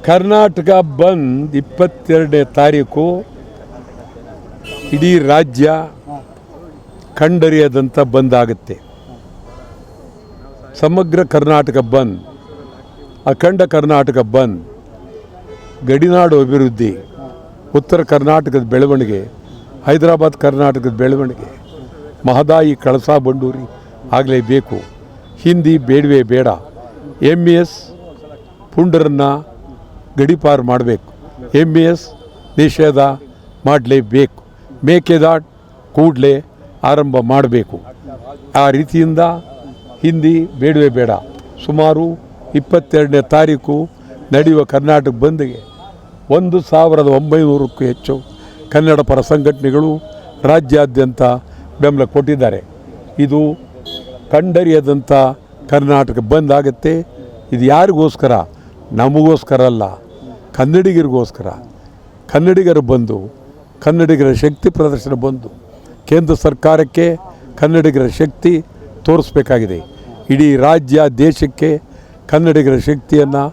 ಕರ್ನಾಟಕ ಬಂದ್ 22ನೇ ತಾರೀಕು ಇಡೀ ರಾಜ್ಯ ಕಂಡರಿಯದಂಥ ಬಂದ್ ಆಗುತ್ತೆ. ಸಮಗ್ರ ಕರ್ನಾಟಕ ಬಂದ್, ಅಖಂಡ ಕರ್ನಾಟಕ ಬಂದ್, ಗಡಿನಾಡು ಅಭಿವೃದ್ಧಿ, ಉತ್ತರ ಕರ್ನಾಟಕದ ಬೆಳವಣಿಗೆ, ಹೈದರಾಬಾದ್ ಕರ್ನಾಟಕದ ಬೆಳವಣಿಗೆ, ಮಹದಾಯಿ ಕಳಸಾ ಬಂಡೂರಿ ಆಗಲೇಬೇಕು. ಹಿಂದಿ ಬೇಡವೇ ಬೇಡ. MES ಪುಂಡರನ್ನು ಗಡಿಪಾರು ಮಾಡಬೇಕು. MES ನಿಷೇಧ ಮಾಡಲೇಬೇಕು. ಮೇಕೆದಾಟ್ ಕೂಡಲೇ ಆರಂಭ ಮಾಡಬೇಕು. ಆ ರೀತಿಯಿಂದ ಹಿಂದಿ ಬೇಡವೇ ಬೇಡ. ಸುಮಾರು 22ನೇ ತಾರೀಕು ನಡೆಯುವ ಕರ್ನಾಟಕ ಬಂದ್ಗೆ 1900ಕ್ಕೂ ಹೆಚ್ಚು ಕನ್ನಡ ಪರ ಸಂಘಟನೆಗಳು ರಾಜ್ಯಾದ್ಯಂತ ಬೆಂಬಲ ಕೊಟ್ಟಿದ್ದಾರೆ. ಇದು ಕಂಡರಿಯದಂಥ ಕರ್ನಾಟಕ ಬಂದ್ ಆಗುತ್ತೆ. ಇದು ಯಾರಿಗೋಸ್ಕರ? ನಮಗೋಸ್ಕರ ಅಲ್ಲ, ಕನ್ನಡಿಗರಿಗೋಸ್ಕರ. ಕನ್ನಡಿಗರ ಬಂದು, ಕನ್ನಡಿಗರ ಶಕ್ತಿ ಪ್ರದರ್ಶನ ಬಂದು ಕೇಂದ್ರ ಸರ್ಕಾರಕ್ಕೆ ಕನ್ನಡಿಗರ ಶಕ್ತಿ ತೋರಿಸ್ಬೇಕಾಗಿದೆ. ಇಡೀ ರಾಜ್ಯ ದೇಶಕ್ಕೆ ಕನ್ನಡಿಗರ ಶಕ್ತಿಯನ್ನು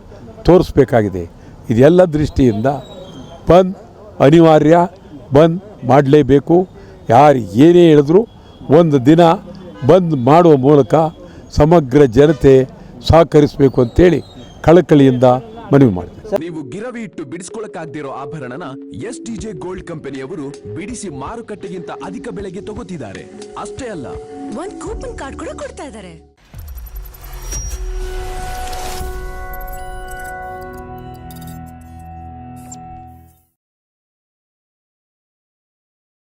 ತೋರಿಸ್ಬೇಕಾಗಿದೆ. ಇದೆಲ್ಲ ದೃಷ್ಟಿಯಿಂದ ಬಂದ್ ಅನಿವಾರ್ಯ, ಬಂದ್ ಮಾಡಲೇಬೇಕು. ಯಾರು ಏನೇ ಹೇಳಿದ್ರು ಒಂದು ದಿನ ಬಂದ್ ಮಾಡುವ ಮೂಲಕ ಸಮಗ್ರ ಜನತೆ ಸಹಕರಿಸಬೇಕು ಅಂತೇಳಿ ಕಳಕಳಿಯಿಂದ ಮನವಿ ಮಾಡ್ತೀವಿ. ನೀವು ಗಿರವಿ ಇಟ್ಟು ಬಿಡಿಸ್ಕೊಳ್ಳಕ್ಕಾಗ್ದಿರೋ ಆಭರಣನ SDJ ಗೋಲ್ಡ್ ಕಂಪನಿಯವರು ಬಿಡಿಸಿ ಮಾರುಕಟ್ಟೆಗಿಂತ ಅಧಿಕ ಬೆಲೆಗೆ ತಗೋತಿದ್ದಾರೆ. ಅಷ್ಟೇ ಅಲ್ಲ, ಒಂದು ಕೂಪನ್ ಕಾರ್ಡ್ ಕೂಡ ಕೊಡ್ತಾ ಇದ್ದಾರೆ.